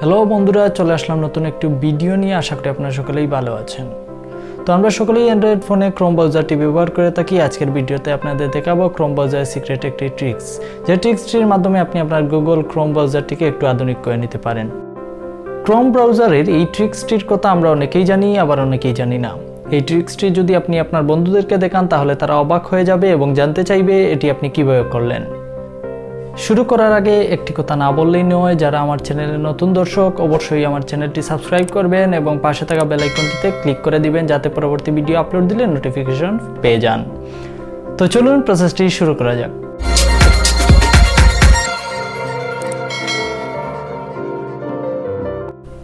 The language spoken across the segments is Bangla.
হ্যালো বন্ধুরা, চলে আসলাম নতুন একটি ভিডিও নিয়ে। আশা করি আপনারা সকলেই ভালো আছেন। তো আমরা সকলেই অ্যান্ড্রয়েড ফোনে ক্রোম ব্রাউজারটি ব্যবহার করে থাকি। আজকের ভিডিওতে আপনাদের দেখাবো ক্রোম ব্রাউজারের সিক্রেট একটি ট্রিক্স, যে ট্রিক্সটির মাধ্যমে আপনি আপনার গুগল ক্রোম ব্রাউজারটিকে একটু আধুনিক করে নিতে পারেন। ক্রোম ব্রাউজারের এই ট্রিক্সটির কথা আমরা অনেকেই জানি, আবার অনেকেই জানি না। এই ট্রিক্সটি যদি আপনি আপনার বন্ধুদেরকে দেখান তাহলে তারা অবাক হয়ে যাবে এবং জানতে চাইবে এটি আপনি কিভাবে করলেন। শুরু করার আগে একটি কথা না বললেই নয়, যারা আমার চ্যানেলের নতুন দর্শক অবশ্যই আমার চ্যানেলটি সাবস্ক্রাইব করবেন এবং পাশে থাকা বেল আইকনটিতে ক্লিক করে দিবেন, যাতে পরবর্তী ভিডিও আপলোড দিলে নোটিফিকেশন পেয়ে যান। তো চলুন প্রসেসটি শুরু করা যাক।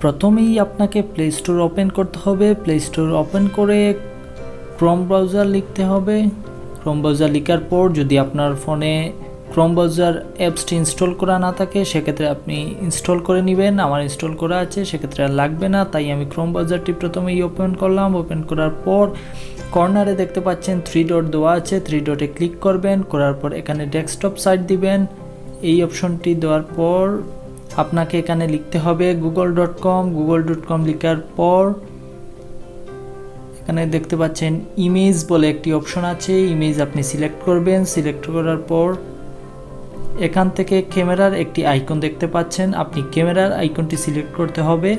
প্রথমেই আপনাকে প্লে স্টোর ওপেন করতে হবে। প্লে স্টোর ওপেন করে ক্রোম ব্রাউজার লিখতে হবে। ক্রোম ব্রাউজার লেখার পর যদি আপনার ফোনে ক্রোম ব্রাউজার অ্যাপসটি ইনস্টল করা না থাকে সেক্ষেত্রে আপনি ইনস্টল করে নেবেন। আমার ইনস্টল করা আছে, সেক্ষেত্রে আর লাগবে না, তাই আমি ক্রোম ব্রাউজারটি প্রথমেই ওপেন করলাম। ওপেন করার পর কর্নারে দেখতে পাচ্ছেন 3 ডট দেওয়া আছে, 3 ডটে ক্লিক করবেন। করার পর এখানে ডেস্কটপ সাইট দিবেন। এই অপশনটি দেওয়ার পর আপনাকে এখানে লিখতে হবে google.com। google.com লেখার পর এখানে দেখতে পাচ্ছেন ইমেজ বলে একটি অপশন আছে, ইমেজ আপনি সিলেক্ট করবেন। সিলেক্ট করার পর এখান থেকে ক্যামেরার একটি আইকন দেখতে পাচ্ছেন, আপনি ক্যামেরার আইকনটি সিলেক্ট করতে হবে,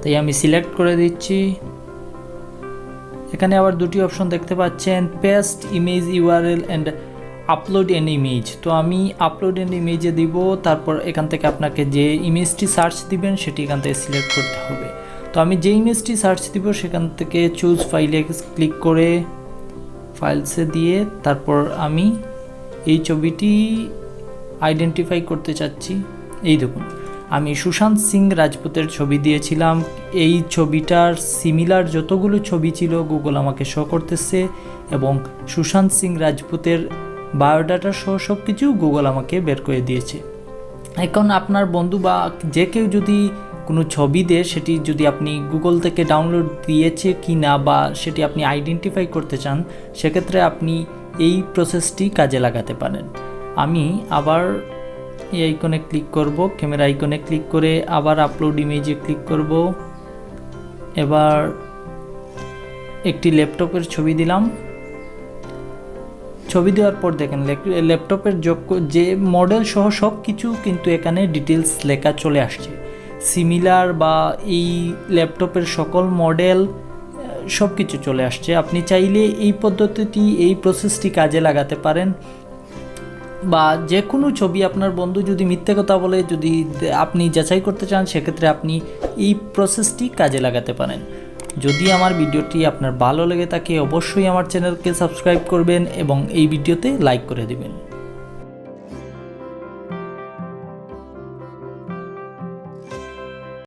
তাই আমি সিলেক্ট করে দিচ্ছি। এখানে আবার দুটি অপশন দেখতে পাচ্ছেন, paste image URL and upload an image. তো আমি আপলোড এন ইমেজে দিব। তারপর এখান থেকে আপনাকে যে ইমেজটি সার্চ দিবেন সেটি এখান থেকে সিলেক্ট করতে হবে। তো আমি যে ইমেজটি সার্চ দিব সেখান থেকে চুজ ফাইলে ক্লিক করে ফাইলসে দিয়ে তারপর আমি এই ছবিটি আইডেন্টিফাই করতে চাচ্ছি। এই দেখুন, আমি সুশান্ত সিং রাজপুতের ছবি দিয়েছিলাম। এই ছবিটার সিমিলার যতগুলো ছবি ছিল গুগল আমাকে শো করতেছে এবং সুশান্ত সিং রাজপুতের বায়োডাটা সহ সব কিছু গুগল আমাকে বের করে দিয়েছে। এখন আপনার বন্ধু বা যে কেউ যদি কোনো ছবি দেয়, সেটি যদি আপনি গুগল থেকে ডাউনলোড দিয়েছে কি না বা সেটি আপনি আইডেন্টিফাই করতে চান, সেক্ষেত্রে আপনি এই প্রসেসটি কাজে লাগাতে পারেন। আমি আবার এই আইকনে ক্লিক করব, ক্যামেরা আইকনে ক্লিক করে আবার আপলোড ইমেজে ক্লিক করব। এবার একটি ল্যাপটপের ছবি দিলাম। ছবি দেওয়ার পর দেখেন ল্যাপটপের যে মডেল সহ সব কিছু কিন্তু এখানে ডিটেলস লেখা চলে আসছে। সিমিলার বা এই ল্যাপটপের সকল মডেল সব কিছু চলে আসছে। আপনি চাইলে এই পদ্ধতিটি, এই প্রসেসটি কাজে লাগাতে পারেন। বা যে কোনো ছবি আপনার বন্ধু যদি মিথ্যে কথা বলে, যদি আপনি যাচাই করতে চান, সেক্ষেত্রে আপনি এই প্রসেসটি কাজে লাগাতে পারেন। যদি আমার ভিডিওটি আপনার ভালো লেগে থাকে অবশ্যই আমার চ্যানেলকে সাবস্ক্রাইব করবেন এবং এই ভিডিওতে লাইক করে দিবেন।